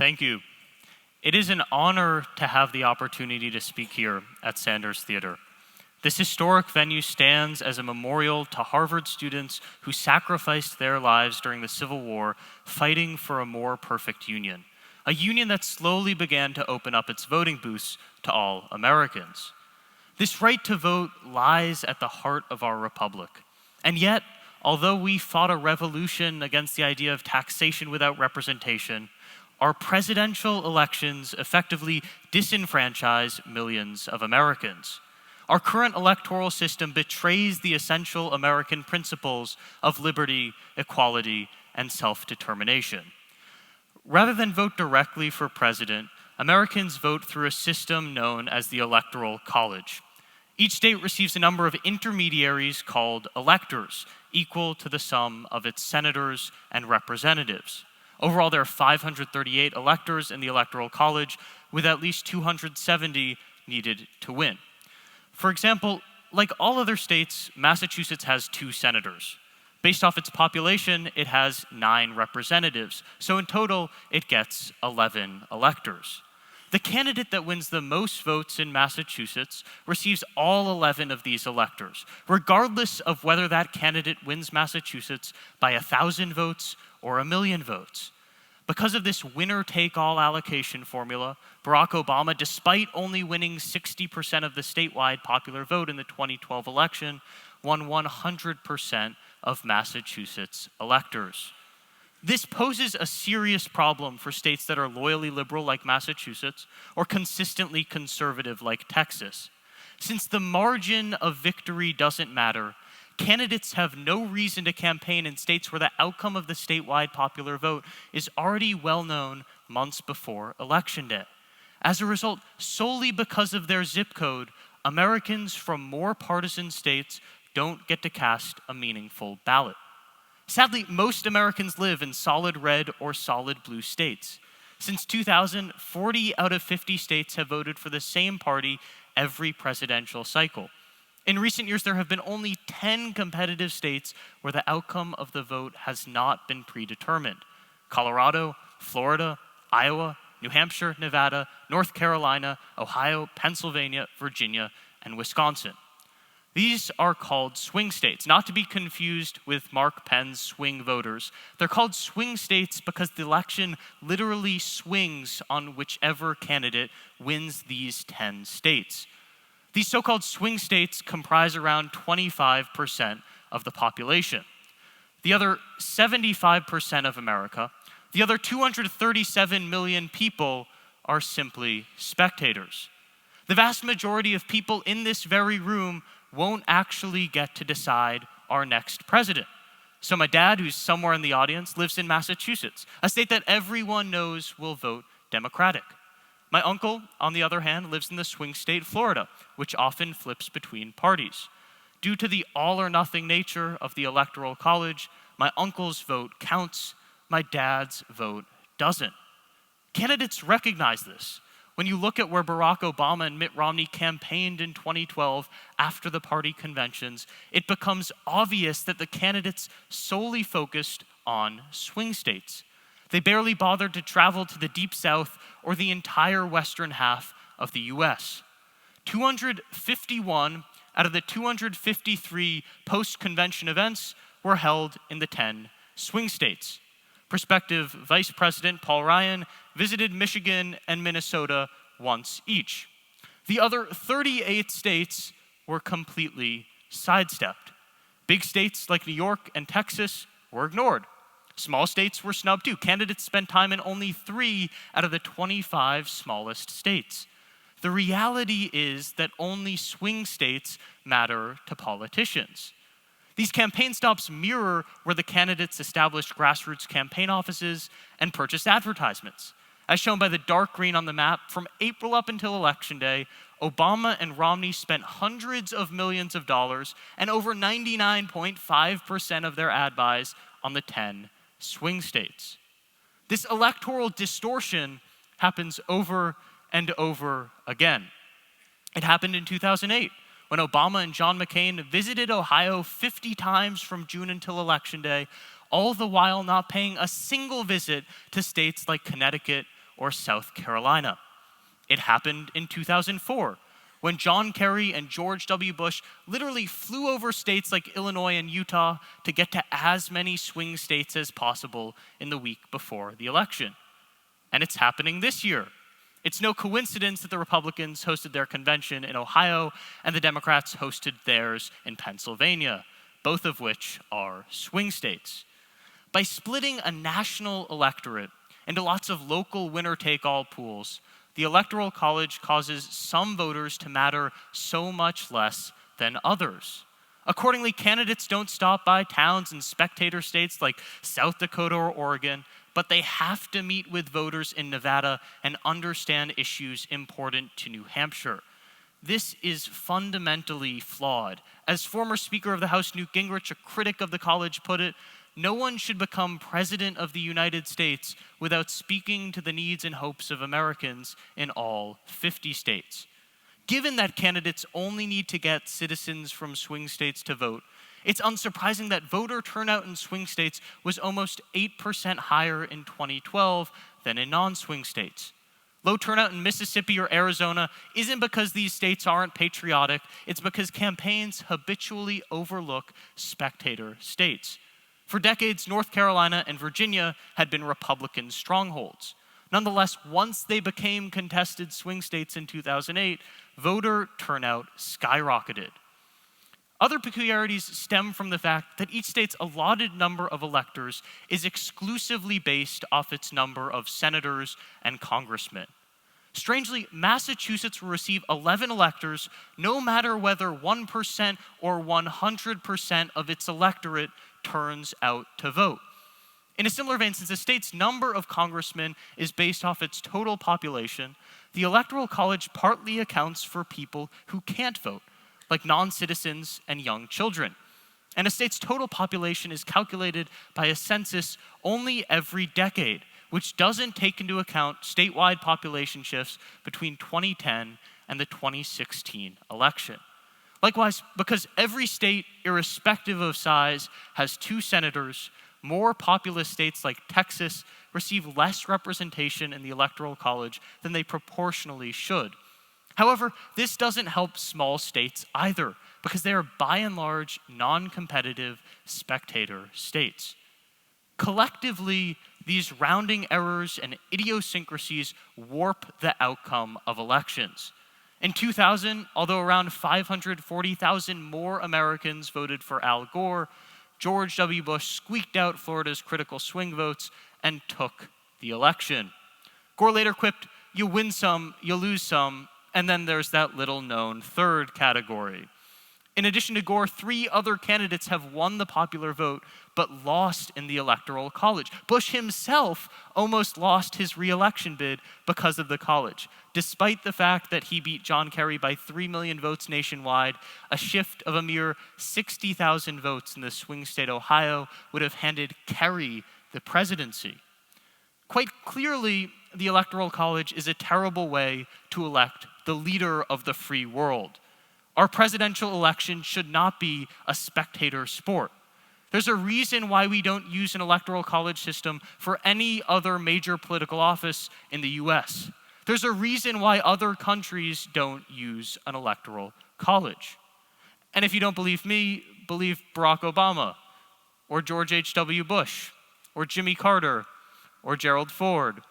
Thank you. It is an honor to have the opportunity to speak here at Sanders Theater. This historic venue stands as a memorial to Harvard students who sacrificed their lives during the Civil War fighting for a more perfect union, a union that slowly began to open up its voting booths to all Americans. This right to vote lies at the heart of our republic. And yet, although we fought a revolution against the idea of taxation without representation, our presidential elections effectively disenfranchise millions of Americans. Our current electoral system betrays the essential American principles of liberty, equality, and self-determination. Rather than vote directly for president, Americans vote through a system known as the Electoral College. Each state receives a number of intermediaries called electors, equal to the sum of its senators and representatives. Overall, there are 538 electors in the Electoral College, with at least 270 needed to win. For example, like all other states, Massachusetts has 2 senators. Based off its population, it has 9 representatives. So in total, it gets 11 electors. The candidate that wins the most votes in Massachusetts receives all 11 of these electors, regardless of whether that candidate wins Massachusetts by 1,000 votes or 1,000,000 votes. Because of this winner-take-all allocation formula, Barack Obama, despite only winning 60% of the statewide popular vote in the 2012 election, won 100% of Massachusetts electors. This poses a serious problem for states that are loyally liberal like Massachusetts or consistently conservative like Texas. Since the margin of victory doesn't matter, candidates have no reason to campaign in states where the outcome of the statewide popular vote is already well known months before Election Day. As a result, solely because of their zip code, Americans from more partisan states don't get to cast a meaningful ballot. Sadly, most Americans live in solid red or solid blue states. Since 2000, 40 out of 50 states have voted for the same party every presidential cycle. In recent years, there have been only 10 competitive states where the outcome of the vote has not been predetermined: Colorado, Florida, Iowa, New Hampshire, Nevada, North Carolina, Ohio, Pennsylvania, Virginia, and Wisconsin. These are called swing states, not to be confused with Mark Penn's swing voters. They're called swing states because the election literally swings on whichever candidate wins these 10 states. These so-called swing states comprise around 25% of the population. The other 75% of America, the other 237 million people, are simply spectators. The vast majority of people in this very room won't actually get to decide our next president. So my dad, who's somewhere in the audience, lives in Massachusetts, a state that everyone knows will vote Democratic. My uncle, on the other hand, lives in the swing state Florida, which often flips between parties. Due to the all-or-nothing nature of the Electoral College, my uncle's vote counts, my dad's vote doesn't. Candidates recognize this. When you look at where Barack Obama and Mitt Romney campaigned in 2012 after the party conventions, it becomes obvious that the candidates solely focused on swing states. They barely bothered to travel to the Deep South or the entire western half of the US. 251 out of the 253 post-convention events were held in the 10 swing states. Prospective Vice President Paul Ryan visited Michigan and Minnesota once each. The other 38 states were completely sidestepped. Big states like New York and Texas were ignored. Small states were snubbed too. Candidates spent time in only 3 out of the 25 smallest states. The reality is that only swing states matter to politicians. These campaign stops mirror where the candidates established grassroots campaign offices and purchased advertisements. As shown by the dark green on the map, from April up until Election Day, Obama and Romney spent hundreds of millions of dollars and over 99.5% of their ad buys on the 10 swing states. This electoral distortion happens over and over again. It happened in 2008 when Obama and John McCain visited Ohio 50 times from June until Election Day, all the while not paying a single visit to states like Connecticut or South Carolina. It happened in 2004, when John Kerry and George W. Bush literally flew over states like Illinois and Utah to get to as many swing states as possible in the week before the election. And it's happening this year. It's no coincidence that the Republicans hosted their convention in Ohio and the Democrats hosted theirs in Pennsylvania, both of which are swing states. By splitting a national electorate into lots of local winner-take-all pools, the Electoral College causes some voters to matter so much less than others. Accordingly, candidates don't stop by towns and spectator states like South Dakota or Oregon, but they have to meet with voters in Nevada and understand issues important to New Hampshire. This is fundamentally flawed. As former Speaker of the House Newt Gingrich, a critic of the college, put it, no one should become president of the United States without speaking to the needs and hopes of Americans in all 50 states. Given that candidates only need to get citizens from swing states to vote, it's unsurprising that voter turnout in swing states was almost 8% higher in 2012 than in non-swing states. Low turnout in Mississippi or Arizona isn't because these states aren't patriotic, it's because campaigns habitually overlook spectator states. For decades, North Carolina and Virginia had been Republican strongholds. Nonetheless, once they became contested swing states in 2008, voter turnout skyrocketed. Other peculiarities stem from the fact that each state's allotted number of electors is exclusively based off its number of senators and congressmen. Strangely, Massachusetts will receive 11 electors no matter whether 1% or 100% of its electorate turns out to vote. In a similar vein, since the state's number of congressmen is based off its total population, the Electoral College partly accounts for people who can't vote, like non-citizens and young children. And a state's total population is calculated by a census only every decade, which doesn't take into account statewide population shifts between 2010 and the 2016 election. Likewise, because every state, irrespective of size, has 2 senators, more populous states like Texas receive less representation in the Electoral College than they proportionally should. However, this doesn't help small states either, because they are by and large non-competitive spectator states. Collectively, these rounding errors and idiosyncrasies warp the outcome of elections. In 2000, although around 540,000 more Americans voted for Al Gore, George W. Bush squeaked out Florida's critical swing votes and took the election. Gore later quipped, "You win some, you lose some," and then there's that little-known third category. In addition to Gore, 3 other candidates have won the popular vote but lost in the Electoral College. Bush himself almost lost his re-election bid because of the college. Despite the fact that he beat John Kerry by 3 million votes nationwide, a shift of a mere 60,000 votes in the swing state Ohio would have handed Kerry the presidency. Quite clearly, the Electoral College is a terrible way to elect the leader of the free world. Our presidential election should not be a spectator sport. There's a reason why we don't use an electoral college system for any other major political office in the US. There's a reason why other countries don't use an electoral college. And if you don't believe me, believe Barack Obama, or George H.W. Bush, or Jimmy Carter, or Gerald Ford.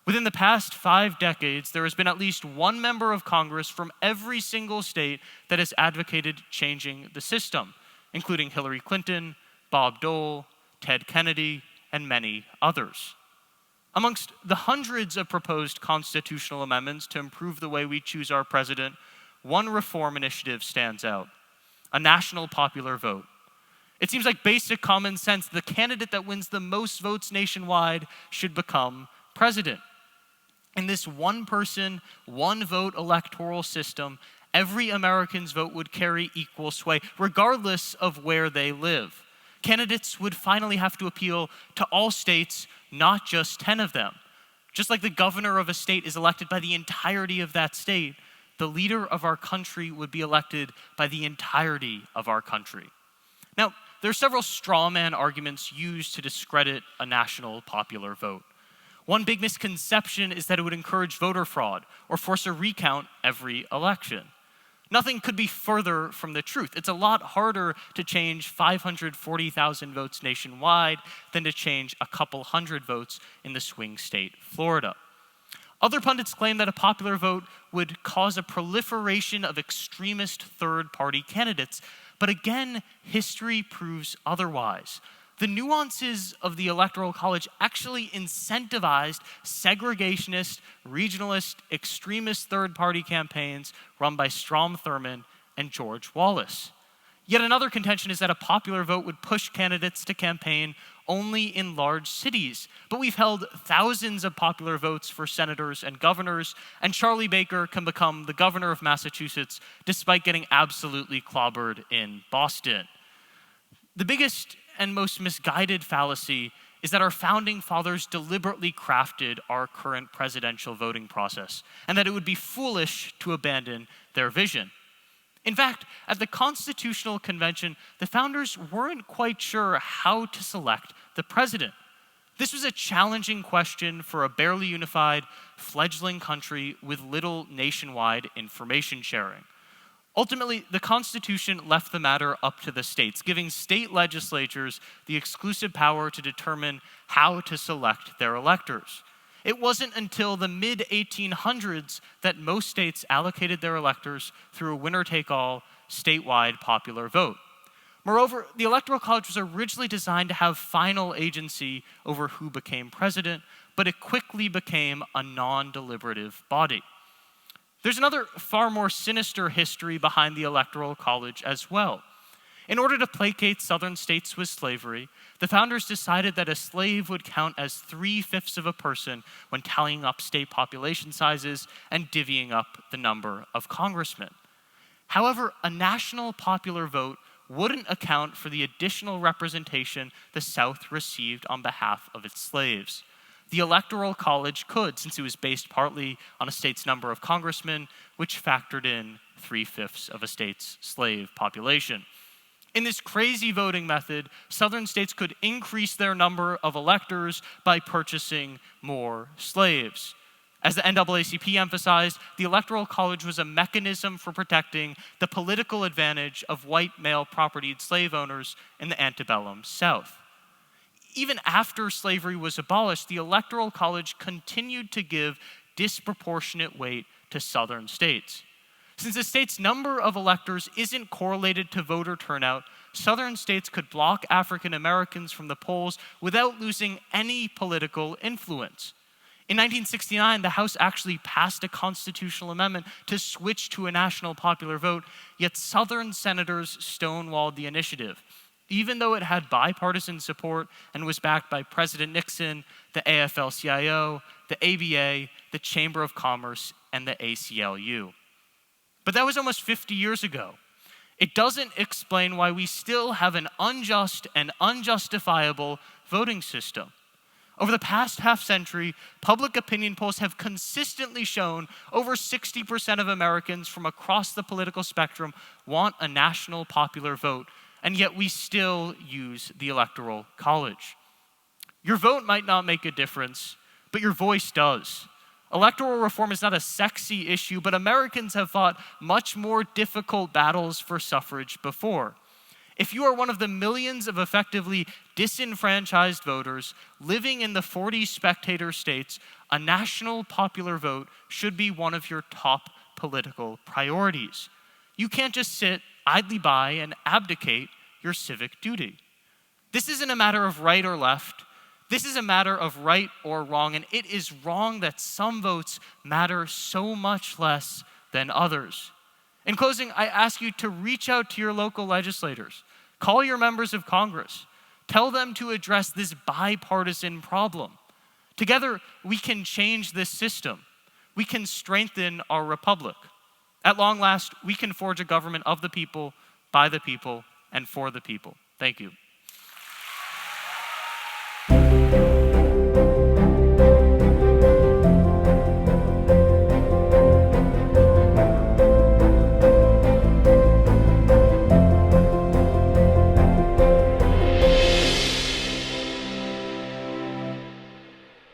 Within the past 5 decades, there has been at least one member of Congress from every single state that has advocated changing the system, including Hillary Clinton, Bob Dole, Ted Kennedy, and many others. Amongst the hundreds of proposed constitutional amendments to improve the way we choose our president, one reform initiative stands out: a national popular vote. It seems like basic common sense. The candidate that wins the most votes nationwide should become president. In this one-person, one-vote electoral system, every American's vote would carry equal sway, regardless of where they live. Candidates would finally have to appeal to all states, not just 10 of them. Just like the governor of a state is elected by the entirety of that state, the leader of our country would be elected by the entirety of our country. Now, there are several straw man arguments used to discredit a national popular vote. One big misconception is that it would encourage voter fraud or force a recount every election. Nothing could be further from the truth. It's a lot harder to change 540,000 votes nationwide than to change a couple hundred votes in the swing state, Florida. Other pundits claim that a popular vote would cause a proliferation of extremist third-party candidates. But again, history proves otherwise. The nuances of the Electoral College actually incentivized segregationist, regionalist, extremist third-party campaigns run by Strom Thurmond and George Wallace. Yet another contention is that a popular vote would push candidates to campaign only in large cities. But we've held thousands of popular votes for senators and governors, and Charlie Baker can become the governor of Massachusetts despite getting absolutely clobbered in Boston. The biggest and most misguided fallacy is that our founding fathers deliberately crafted our current presidential voting process, and that it would be foolish to abandon their vision. In fact, at the Constitutional Convention, the founders weren't quite sure how to select the president. This was a challenging question for a barely unified, fledgling country with little nationwide information sharing. Ultimately, the Constitution left the matter up to the states, giving state legislatures the exclusive power to determine how to select their electors. It wasn't until the mid-1800s that most states allocated their electors through a winner-take-all, statewide popular vote. Moreover, the Electoral College was originally designed to have final agency over who became president, but it quickly became a non-deliberative body. There's another far more sinister history behind the Electoral College as well. In order to placate southern states with slavery, the founders decided that a slave would count as 3/5 of a person when tallying up state population sizes and divvying up the number of congressmen. However, a national popular vote wouldn't account for the additional representation the South received on behalf of its slaves. The Electoral College could, since it was based partly on a state's number of congressmen, which factored in 3/5 of a state's slave population. In this crazy voting method, southern states could increase their number of electors by purchasing more slaves. As the NAACP emphasized, the Electoral College was a mechanism for protecting the political advantage of white male propertied slave owners in the antebellum South. Even after slavery was abolished, the Electoral College continued to give disproportionate weight to southern states. Since a state's number of electors isn't correlated to voter turnout, southern states could block African Americans from the polls without losing any political influence. In 1969, the House actually passed a constitutional amendment to switch to a national popular vote, yet southern senators stonewalled the initiative, even though it had bipartisan support and was backed by President Nixon, the AFL-CIO, the ABA, the Chamber of Commerce, and the ACLU. But that was almost 50 years ago. It doesn't explain why we still have an unjust and unjustifiable voting system. Over the past half-century, public opinion polls have consistently shown over 60% of Americans from across the political spectrum want a national popular vote, and yet we still use the Electoral College. Your vote might not make a difference, but your voice does. Electoral reform is not a sexy issue, but Americans have fought much more difficult battles for suffrage before. If you are one of the millions of effectively disenfranchised voters living in the 40 spectator states, a national popular vote should be one of your top political priorities. You can't just sit idly by and abdicate your civic duty. This isn't a matter of right or left. This is a matter of right or wrong, and it is wrong that some votes matter so much less than others. In closing, I ask you to reach out to your local legislators. Call your members of Congress. Tell them to address this bipartisan problem. Together, we can change this system. We can strengthen our republic. At long last, we can forge a government of the people, by the people, and for the people. Thank you.